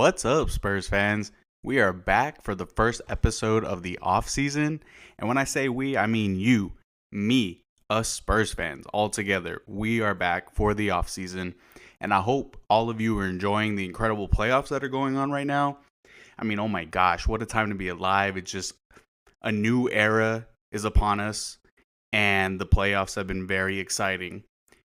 What's up, Spurs fans? We are back for the first episode of the off season. And when I say we, I mean you, me, us Spurs fans all together. We are back for the off season. And I hope all of you are enjoying the incredible playoffs that are going on right now. I mean, oh my gosh, what a time to be alive. It's just a new era is upon us, and the playoffs have been very exciting.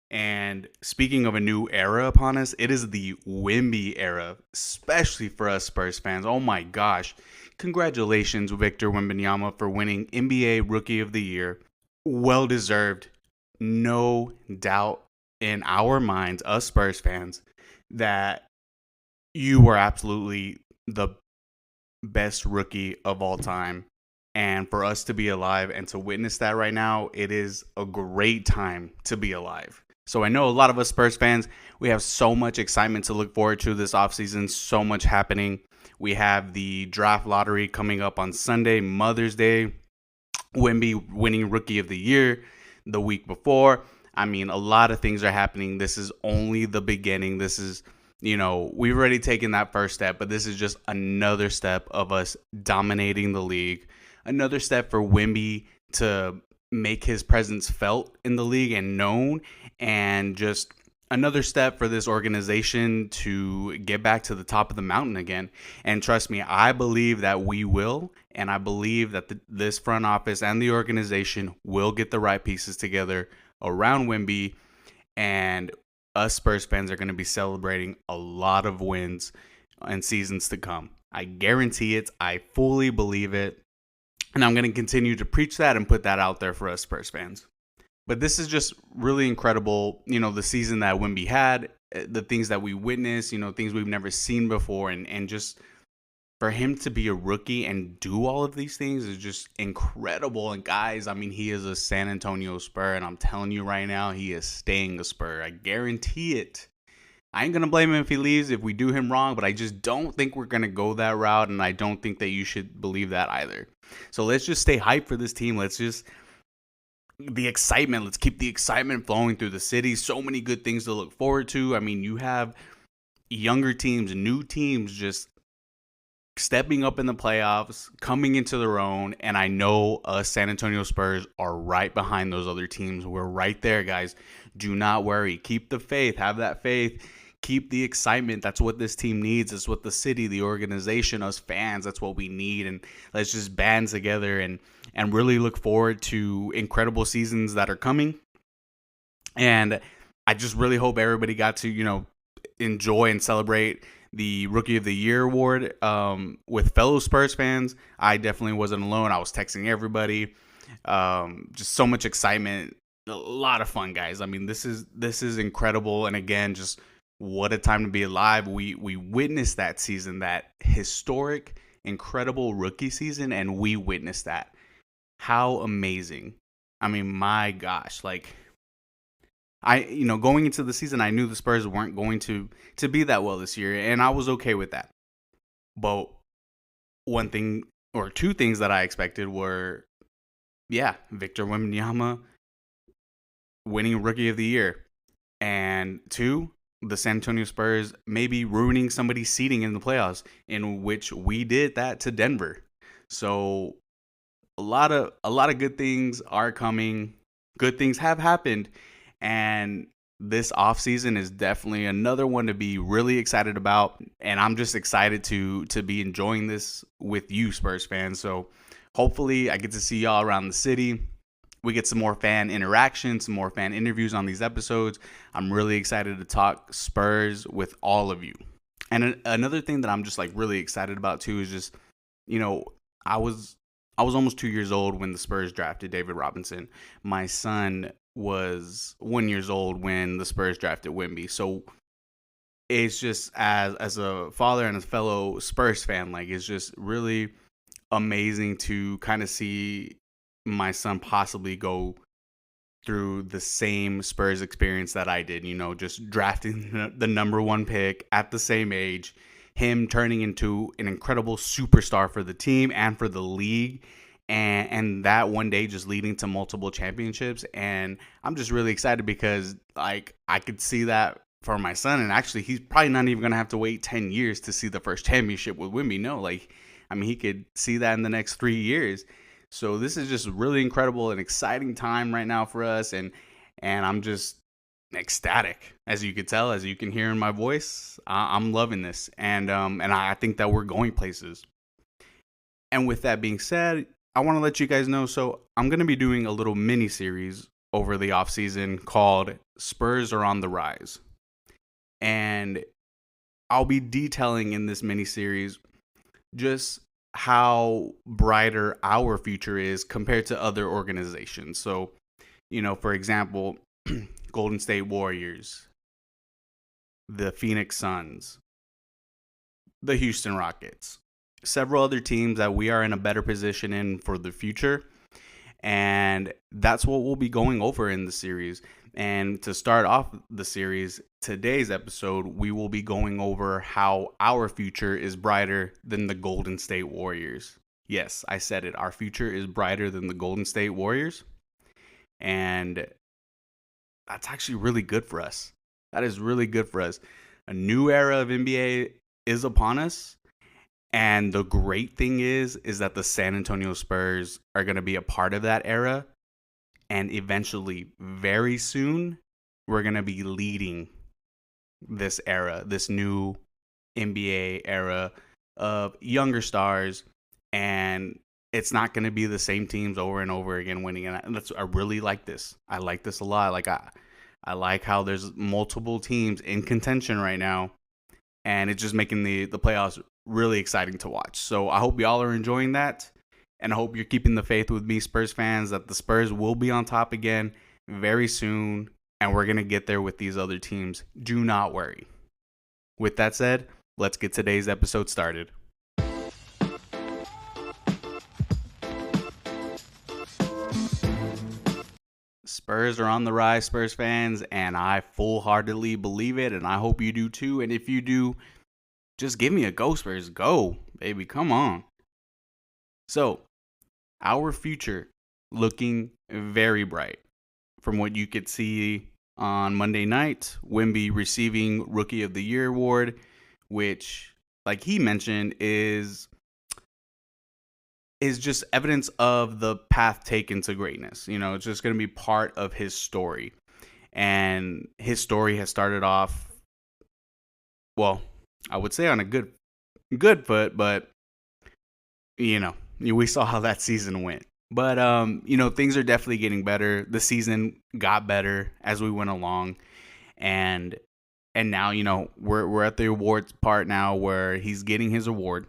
And speaking of a new era upon us, it is the Wemby era, especially for us Spurs fans. Oh my gosh. Congratulations, Victor Wembanyama, for winning NBA Rookie of the Year. Well deserved. No doubt in our minds, us Spurs fans, that you were absolutely the best rookie of all time. And for us to be alive and to witness that right now, it is a great time to be alive. So I know a lot of us Spurs fans, we have so much excitement to look forward to this offseason, so much happening. We have the draft lottery coming up on Sunday, Mother's Day, Wemby winning Rookie of the Year the week before. I mean, a lot of things are happening. This is only the beginning. This is, we've already taken that first step, but this is just another step of us dominating the league. Another step for Wemby to make his presence felt in the league and known, and just another step for this organization to get back to the top of the mountain again. And trust me, I believe that we will, and I believe that this front office and the organization will get the right pieces together around Wemby, and us Spurs fans are going to be celebrating a lot of wins and seasons to come. I guarantee it. I fully believe it. And I'm going to continue to preach that and put that out there for us Spurs fans. But this is just really incredible, the season that Wemby had, the things that we witnessed, things we've never seen before. And just for him to be a rookie and do all of these things is just incredible. And guys, I mean, he is a San Antonio Spur. And I'm telling you right now, he is staying a Spur. I guarantee it. I ain't going to blame him if he leaves, if we do him wrong, but I just don't think we're going to go that route, and I don't think that you should believe that either. So let's just stay hyped for this team. Let's keep the excitement flowing through the city. So many good things to look forward to. I mean, you have younger teams, new teams just stepping up in the playoffs, coming into their own, and I know us San Antonio Spurs are right behind those other teams. We're right there, guys. Do not worry. Keep the faith. Have that faith. Keep the excitement. That's what this team needs. It's what the city, the organization, us fans, that's what we need. And let's just band together and really look forward to incredible seasons that are coming. And I just really hope everybody got to, enjoy and celebrate the Rookie of the Year award with fellow Spurs fans. I definitely wasn't alone. I was texting everybody. Just so much excitement. A lot of fun, guys. I mean, this is incredible. And again, just what a time to be alive. We witnessed that season, that historic, incredible rookie season, and we witnessed that. How amazing. I mean, my gosh, going into the season, I knew the Spurs weren't going to be that well this year, and I was okay with that. But one thing or two things that I expected were, Victor Wembanyama winning Rookie of the Year, and two, the San Antonio Spurs maybe ruining somebody's seeding in the playoffs, in which we did that to Denver. So a lot of good things are coming. Good things have happened, and this offseason is definitely another one to be really excited about. And I'm just excited to be enjoying this with you, Spurs fans. So hopefully I get to see y'all around the city. We get some more fan interaction, some more fan interviews on these episodes. I'm really excited to talk Spurs with all of you. And another thing that I'm just really excited about too is just, I was almost 2 years old when the Spurs drafted David Robinson. My son was 1 year old when the Spurs drafted Wemby. So it's just as a father and a fellow Spurs fan, it's just really amazing to kind of see my son possibly go through the same Spurs experience that I did, just drafting the number one pick at the same age, him turning into an incredible superstar for the team and for the league, and that one day just leading to multiple championships. And I'm just really excited because I could see that for my son. And actually, he's probably not even going to have to wait 10 years to see the first championship with Wemby. No, like, I mean, he could see that in the next 3 years. So this is just really incredible and exciting time right now for us. And I'm just ecstatic, as you could tell, as you can hear in my voice. I'm loving this. And I think that we're going places. And with that being said, I want to let you guys know. So I'm going to be doing a little mini series over the offseason called Spurs Are on the Rise. And I'll be detailing in this mini series just how brighter our future is compared to other organizations. So, for example, Golden State Warriors, the Phoenix Suns, the Houston Rockets, several other teams that we are in a better position in for the future. And that's what we'll be going over in the series. And to start off the series, today's episode, we will be going over how our future is brighter than the Golden State Warriors. Yes, I said it. Our future is brighter than the Golden State Warriors. And that's actually really good for us. That is really good for us. A new era of NBA is upon us. And the great thing is that the San Antonio Spurs are going to be a part of that era. And eventually, very soon, we're going to be leading this era, this new NBA era of younger stars. And it's not going to be the same teams over and over again winning. And I really like this. I like this a lot. Like I like how there's multiple teams in contention right now. And it's just making the playoffs really exciting to watch. So I hope y'all are enjoying that. And I hope you're keeping the faith with me, Spurs fans, that the Spurs will be on top again very soon. And we're going to get there with these other teams. Do not worry. With that said, let's get today's episode started. Spurs are on the rise, Spurs fans, and I full-heartedly believe it, and I hope you do too. And if you do, just give me a go, Spurs. Go, baby. Come on. So, our future looking very bright. From what you could see on Monday night, Wemby receiving Rookie of the Year award, which, like he mentioned, is just evidence of the path taken to greatness. It's just going to be part of his story. And his story has started off, well, I would say on a good foot, but we saw how that season went. But things are definitely getting better. The season got better as we went along, and now we're at the awards part now where he's getting his award.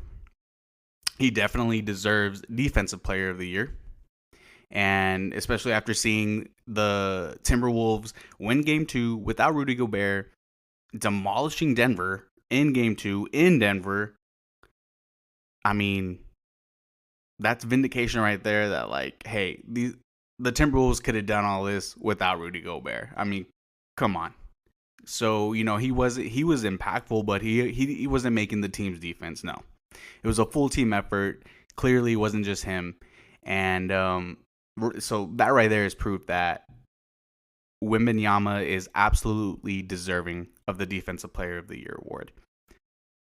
He definitely deserves Defensive Player of the Year. And especially after seeing the Timberwolves win Game 2 without Rudy Gobert, demolishing Denver in Game 2 in Denver. I mean, that's vindication right there that, like, hey, the Timberwolves could have done all this without Rudy Gobert. I mean, come on. So, he was impactful, but he wasn't making the team's defense, no. It was a full team effort. Clearly, it wasn't just him. And so that right there is proof that Wembanyama is absolutely deserving of the Defensive Player of the Year award.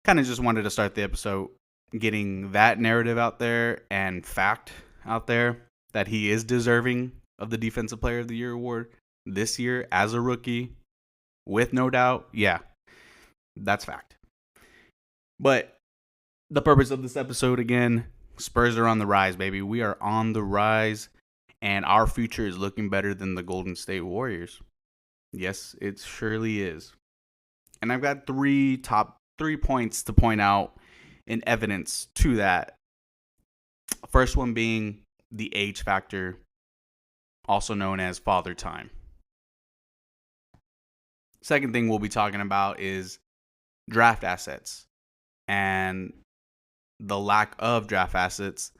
Kind of just wanted to start the episode getting that narrative out there and fact out there that he is deserving of the Defensive Player of the Year award this year as a rookie, with no doubt. Yeah, that's fact. But the purpose of this episode, again, Spurs are on the rise, baby. We are on the rise, and our future is looking better than the Golden State Warriors. Yes, it surely is. And I've got top three points to point out in evidence to that. First one being the age factor, also known as father time. Second thing we'll be talking about is draft assets and the lack of draft assets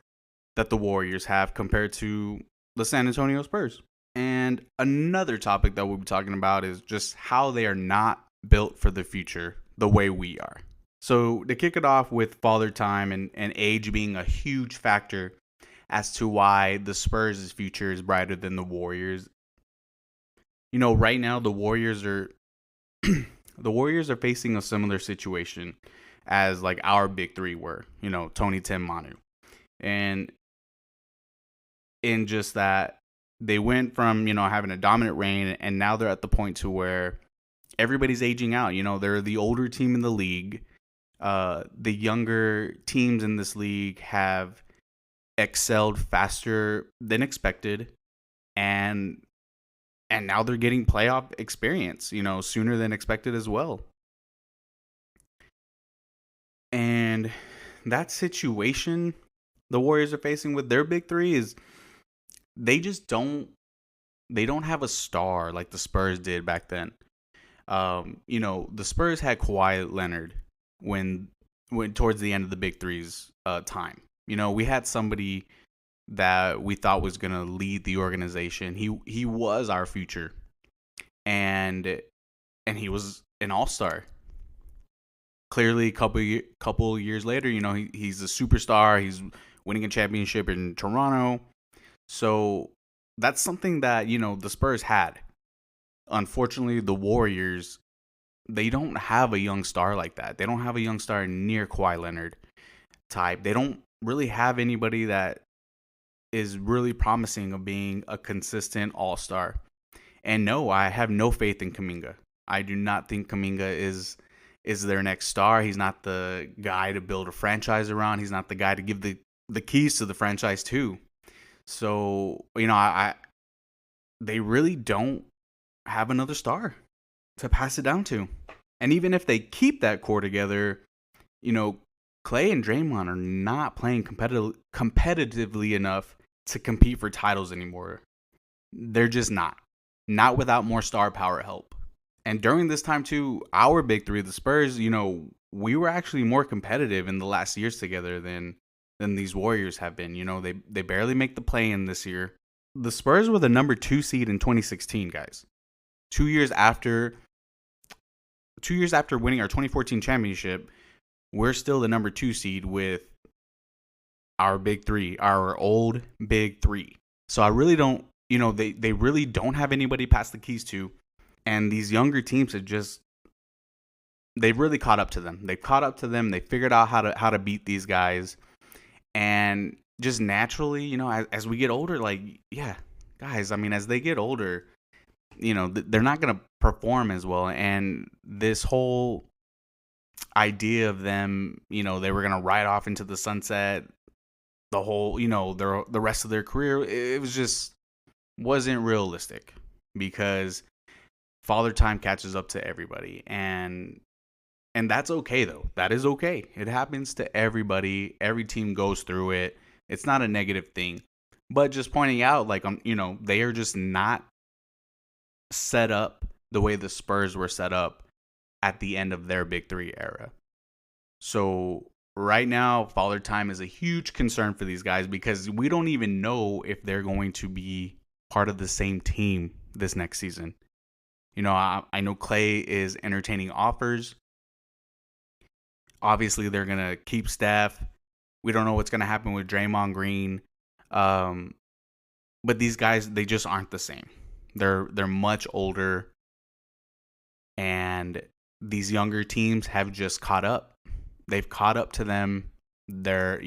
that the Warriors have compared to the San Antonio Spurs. And another topic that we'll be talking about is just how they are not built for the future the way we are. So to kick it off with father time and age being a huge factor as to why the Spurs' future is brighter than the Warriors. Right now the Warriors are the Warriors are facing a similar situation as like our big three were, Tony, Tim, Manu. And in just that they went from, having a dominant reign, and now they're at the point to where everybody's aging out. They're the older team in the league. The younger teams in this league have excelled faster than expected, and now they're getting playoff experience, sooner than expected as well. And that situation the Warriors are facing with their big three is they just don't have a star like the Spurs did back then. The Spurs had Kawhi Leonard when towards the end of the big three's time. We had somebody that we thought was going to lead the organization. He was our future, and he was an all-star. Clearly, a couple years later, he's a superstar. He's winning a championship in Toronto. So that's something that, the Spurs had. Unfortunately, the Warriors, they don't have a young star like that. They don't have a young star near Kawhi Leonard type. They don't really have anybody that is really promising of being a consistent all-star. And no, I have no faith in Kuminga. I do not think Kuminga is their next star. He's not the guy to build a franchise around. He's not the guy to give the keys to the franchise to. So, they really don't have another star to pass it down to. And even if they keep that core together, Clay and Draymond are not playing competitively enough to compete for titles anymore. They're just not without more star power help. And during this time too, our big three, the Spurs, we were actually more competitive in the last years together than these Warriors have been. They barely make the play-in this year. The Spurs were the number 2 seed in 2016, guys. 2 years after winning our 2014 championship, we're still the number 2 seed with our big three, our old big three. So I really don't, they really don't have anybody pass the keys to. And these younger teams they've really caught up to them. They've caught up to them. They figured out how to beat these guys. And just naturally, as we get older, guys, as they get older, they're not going to perform as well. And this whole idea of them, they were going to ride off into the sunset the whole, the rest of their career, it was just wasn't realistic, because Father Time catches up to everybody. And that's okay, though. That is okay. It happens to everybody. Every team goes through it. It's not a negative thing. But just pointing out, they are just not set up the way the Spurs were set up at the end of their big three era. So right now, Father Time is a huge concern for these guys, because we don't even know if they're going to be part of the same team this next season. I know Clay is entertaining offers. Obviously, they're going to keep Steph. We don't know what's going to happen with Draymond Green. But these guys, they just aren't the same. They're much older. And these younger teams have just caught up. They've caught up to them. They're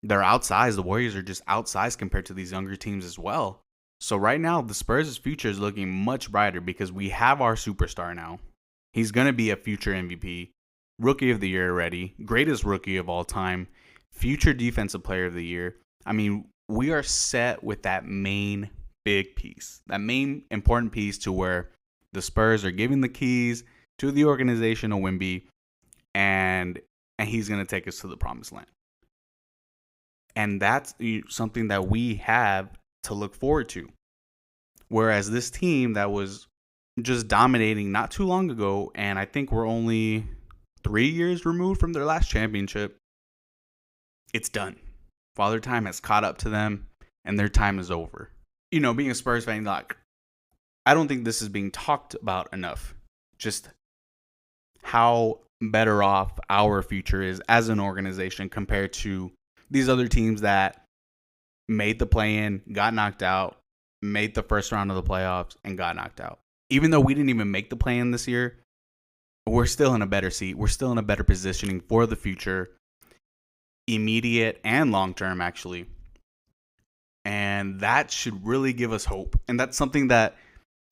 outsized. The Warriors are just outsized compared to these younger teams as well. So right now, the Spurs' future is looking much brighter, because we have our superstar now. He's going to be a future MVP, Rookie of the Year already, greatest rookie of all time, future Defensive Player of the Year. We are set with that main big piece, that main important piece, to where the Spurs are giving the keys to the organization to Wemby, and he's going to take us to the promised land. And that's something that we have to look forward to. Whereas this team that was just dominating not too long ago, and I think we're only 3 years removed from their last championship, it's done. Father Time has caught up to them, and their time is over. Being a Spurs fan, I don't think this is being talked about enough. Just how better off our future is as an organization compared to these other teams that made the play-in, got knocked out, made the first round of the playoffs, and got knocked out. Even though we didn't even make the play-in this year, we're still in a better seat. We're still in a better positioning for the future, immediate and long term, actually. And that should really give us hope. And that's something that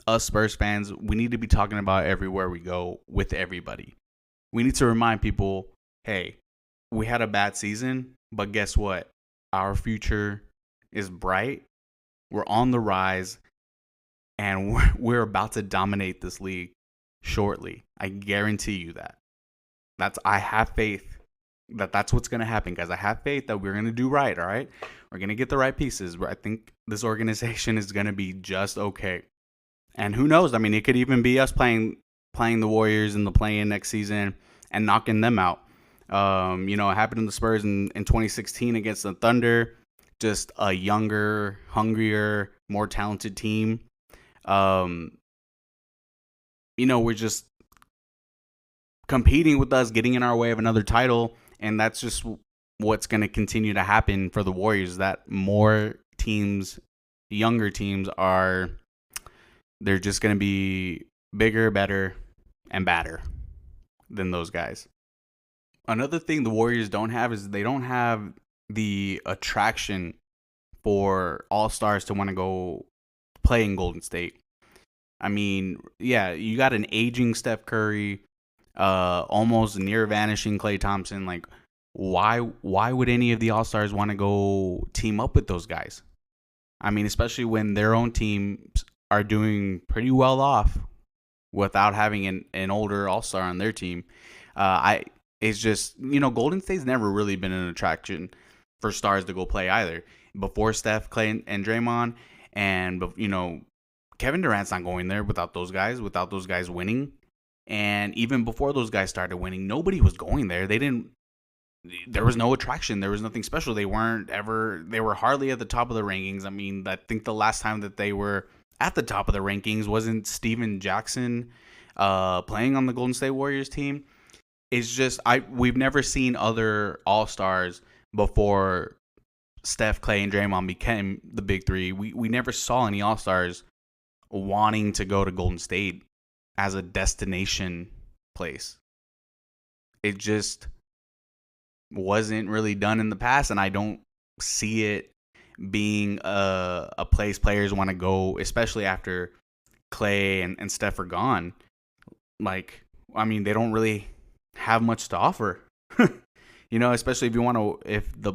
us Spurs fans, we need to be talking about everywhere we go with everybody. We need to remind people, hey, we had a bad season, but guess what? Our future is bright. We're on the rise, and we're about to dominate this league shortly. I guarantee you that. I have faith that that's what's going to happen, guys. I have faith that we're going to do right, all right? We're going to get the right pieces. I think this organization is going to be just okay. And who knows? I mean, it could even be us playing the Warriors in the play-in next season and knocking them out. It happened in the Spurs in 2016 against the Thunder. Just a younger, hungrier, more talented team. We're just competing with us, getting in our way of another title. And that's just what's going to continue to happen for the Warriors, that more teams, younger teams, they're just going to be bigger, better, and badder than those guys. Another thing the Warriors don't have is they don't have the attraction for all-stars to want to go play in Golden State. I mean, yeah, you got an aging Steph Curry, almost near vanishing Klay Thompson. Like, why would any of the all-stars want to go team up with those guys? I mean, especially when their own teams are doing pretty well off without having an older all-star on their team. It's just, Golden State's never really been an attraction for stars to go play either. Before Steph, Klay, and Draymond, and Kevin Durant's not going there without those guys winning. And even before those guys started winning, nobody was going there. There was no attraction. There was nothing special. They were hardly at the top of the rankings. I mean, I think the last time that they were at the top of the rankings wasn't Steven Jackson playing on the Golden State Warriors team. It's just, we've never seen other all-stars before Steph, Klay, and Draymond became the big three. We never saw any all-stars wanting to go to Golden State as a destination place. It just wasn't really done in the past, and I don't see it being a place players want to go, especially after Klay and Steph are gone. Like, I mean, they don't really have much to offer. Especially if the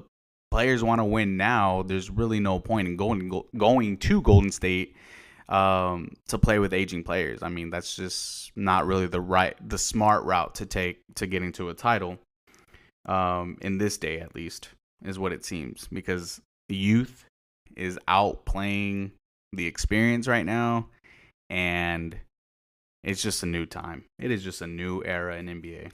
players want to win now, there's really no point in going to Golden State to play with aging players. I mean, that's just not really the smart route to take to getting to a title. In this day, at least, is what it seems, because the youth is outplaying the experience right now, and it's just a new time. It is just a new era in NBA.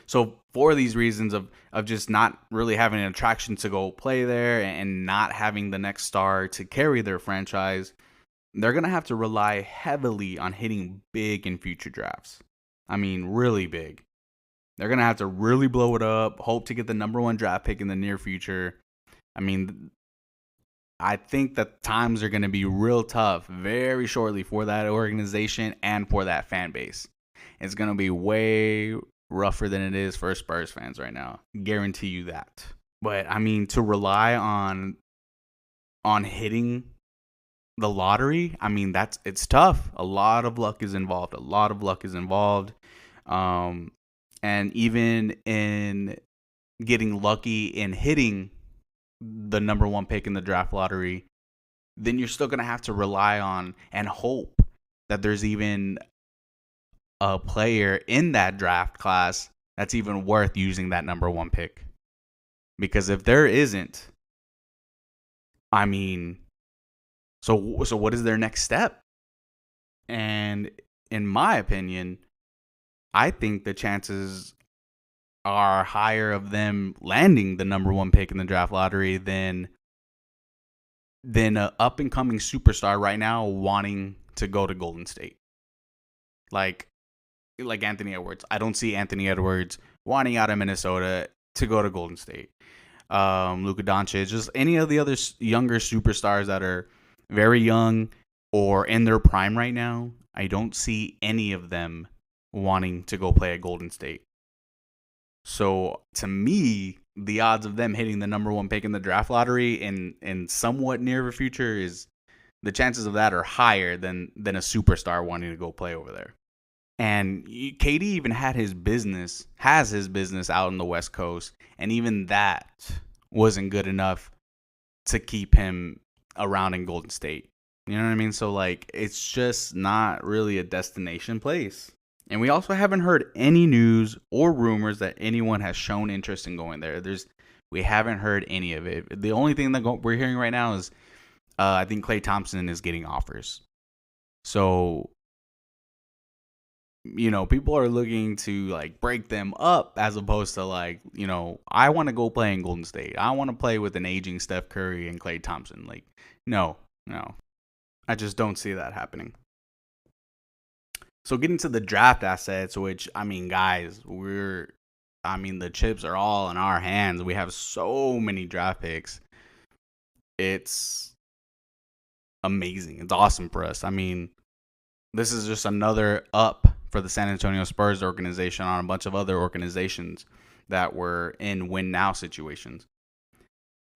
So for these reasons of just not really having an attraction to go play there and not having the next star to carry their franchise, they're going to have to rely heavily on hitting big in future drafts. I mean, really big. They're going to have to really blow it up, hope to get the number 1 draft pick in the near future. I mean, I think that times are going to be real tough very shortly for that organization and for that fan base. It's going to be way rougher than it is for Spurs fans right now. Guarantee you that. But I mean, to rely on hitting the lottery, I mean, it's tough. A lot of luck is involved. And even in getting lucky in hitting the number 1 pick in the draft lottery, then you're still going to have to rely on and hope that there's even a player in that draft class that's even worth using that number 1 pick. Because if there isn't, I mean, so what is their next step? And in my opinion, I think the chances are higher of them landing the number 1 pick in the draft lottery than an up and coming superstar right now wanting to go to Golden State. Like Anthony Edwards. I don't see Anthony Edwards wanting out of Minnesota to go to Golden State. Luka Doncic, just any of the other younger superstars that are very young or in their prime right now. I don't see any of them wanting to go play at Golden State. So to me, the odds of them hitting the number one pick in the draft lottery in somewhat near the future is the chances of that are higher than a superstar wanting to go play over there. And KD even has his business out in the West Coast, and even that wasn't good enough to keep him around in Golden State. You know what I mean? So like, it's just not really a destination place. And we also haven't heard any news or rumors that anyone has shown interest in going there. We haven't heard any of it. The only thing that we're hearing right now is I think Klay Thompson is getting offers. So, people are looking to like break them up as opposed to like, I want to go play in Golden State. I want to play with an aging Steph Curry and Klay Thompson. Like, no. I just don't see that happening. So getting to the draft assets, which, guys, the chips are all in our hands. We have so many draft picks. It's amazing. It's awesome for us. This is just another up for the San Antonio Spurs organization on a bunch of other organizations that were in win now situations.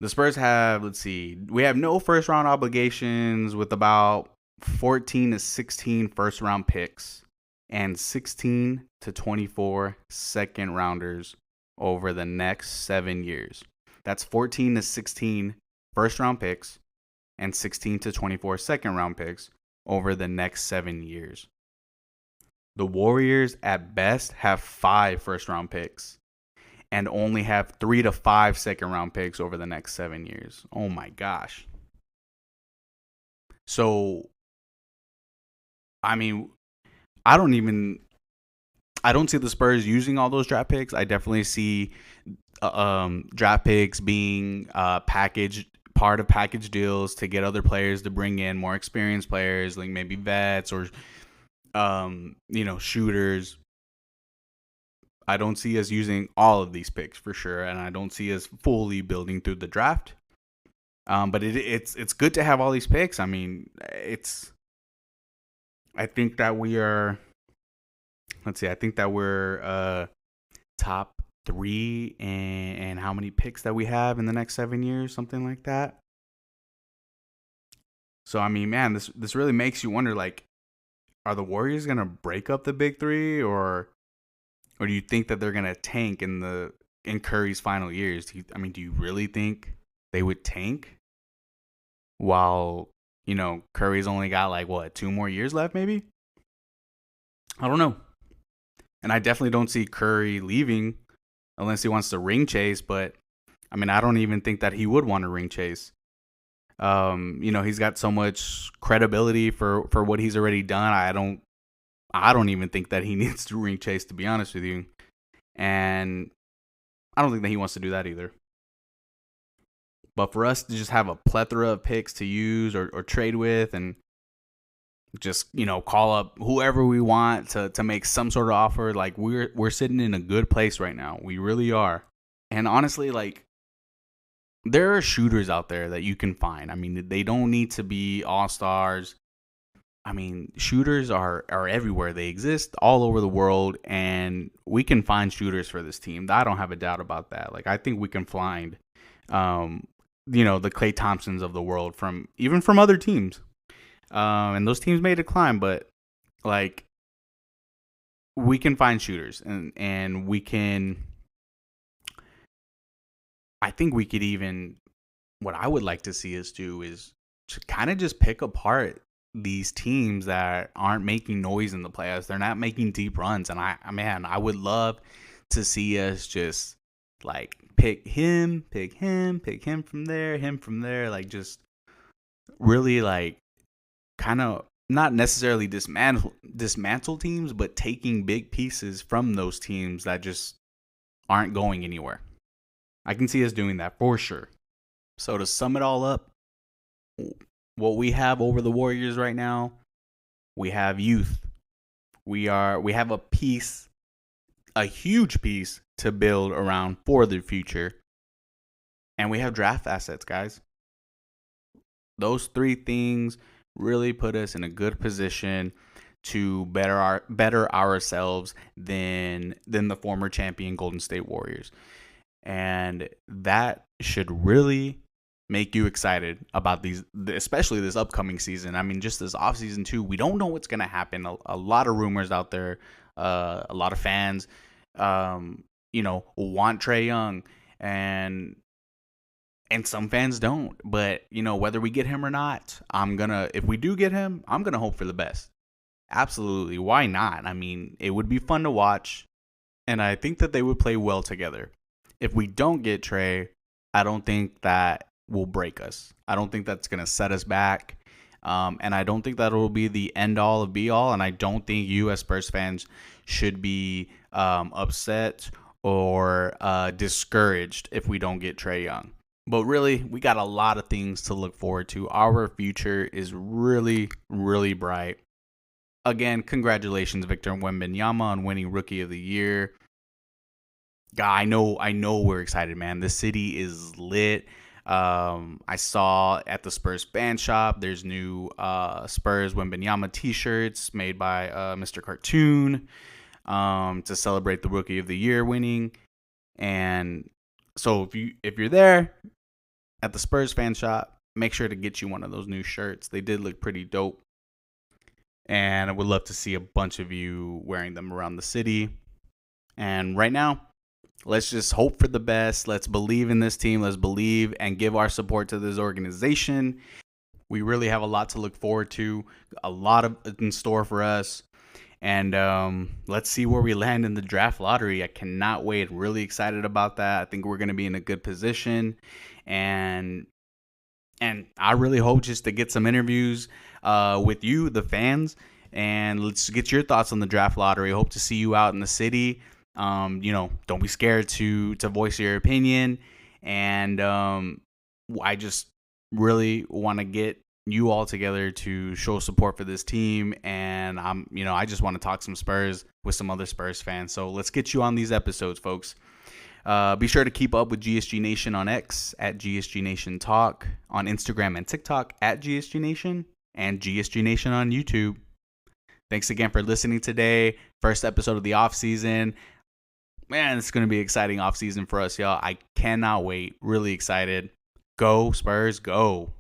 The Spurs have, we have no first round obligations with about 14 to 16 first round picks and 16 to 24 second rounders over the next 7 years. That's 14 to 16 first round picks and 16 to 24 second round picks over the next 7 years. The Warriors at best have 5 first round picks and only have 3 to 5 second round picks over the next 7 years. Oh my gosh. So, I don't see the Spurs using all those draft picks. I definitely see draft picks being part of package deals to get other players to bring in more experienced players, like maybe vets or shooters. I don't see us using all of these picks for sure, and I don't see us fully building through the draft. But it's good to have all these picks. I think that we are. I think that we're top 3 and how many picks that we have in the next 7 years, something like that. So man, this really makes you wonder, like, are the Warriors gonna break up the big 3, or do you think that they're gonna tank in Curry's final years? Do you really think they would tank while Curry's only got like 2 more years left, maybe? I don't know. And I definitely don't see Curry leaving unless he wants to ring chase, but I don't even think that he would want to ring chase. He's got so much credibility for what he's already done. I don't even think that he needs to ring chase, to be honest with you. And I don't think that he wants to do that either. But for us to just have a plethora of picks to use or trade with, and just call up whoever we want to make some sort of offer, like we're sitting in a good place right now. We really are. And honestly, like, there are shooters out there that you can find. They don't need to be all-stars. Shooters are everywhere. They exist all over the world, and we can find shooters for this team. I don't have a doubt about that. Like, I think we can find the Klay Thompsons of the world from other teams. And those teams may decline, but like, we can find shooters, and we can. I think we could even. What I would like to see us do is to kind of just pick apart these teams that aren't making noise in the playoffs. They're not making deep runs, and I would love to see us just like pick him from there, like just really like kind of not necessarily dismantle teams, but taking big pieces from those teams that just aren't going anywhere. I can see us doing that for sure. So to sum it all up, what we have over the Warriors right now, we have youth. We have a huge piece to build around for the future. And we have draft assets, guys. Those 3 things really put us in a good position to better ourselves than the former champion Golden State Warriors. And that should really make you excited about these, especially this upcoming season. I mean, just this offseason too. We don't know what's going to happen. A lot of rumors out there. A lot of fans, want Trae Young, and some fans don't. But whether we get him or not, if we do get him, I'm gonna hope for the best. Absolutely, why not? I mean, it would be fun to watch, and I think that they would play well together. If we don't get Trae, I don't think that will break us. I don't think that's gonna set us back. And I don't think that will be the end all of be all. And I don't think you as Spurs fans should be upset or discouraged if we don't get Trae Young. But really, we got a lot of things to look forward to. Our future is really, really bright. Again, congratulations, Victor Wembanyama, on winning Rookie of the Year. God, I know we're excited, man. The city is lit. I saw at the Spurs fan shop, there's new Spurs Wembanyama t-shirts made by Mr. Cartoon to celebrate the Rookie of the Year winning. And so if you're there at the Spurs fan shop, make sure to get you one of those new shirts. They did look pretty dope. And I would love to see a bunch of you wearing them around the city. And right now, let's just hope for the best. Let's believe in this team. Let's believe and give our support to this organization. We really have a lot to look forward to, a lot in store for us. And let's see where we land in the draft lottery. I cannot wait. Really excited about that. I think we're going to be in a good position. And I really hope just to get some interviews with you, the fans. And let's get your thoughts on the draft lottery. Hope to see you out in the city. Don't be scared to voice your opinion. And I just really want to get you all together to show support for this team. And I just want to talk some Spurs with some other Spurs fans. So let's get you on these episodes, folks. Be sure to keep up with GSG Nation on X at GSG Nation Talk, on Instagram and TikTok at GSG Nation, and GSG Nation on YouTube. Thanks again for listening today. First episode of the off season. Man, it's going to be an exciting offseason for us, y'all. I cannot wait. Really excited. Go, Spurs, go.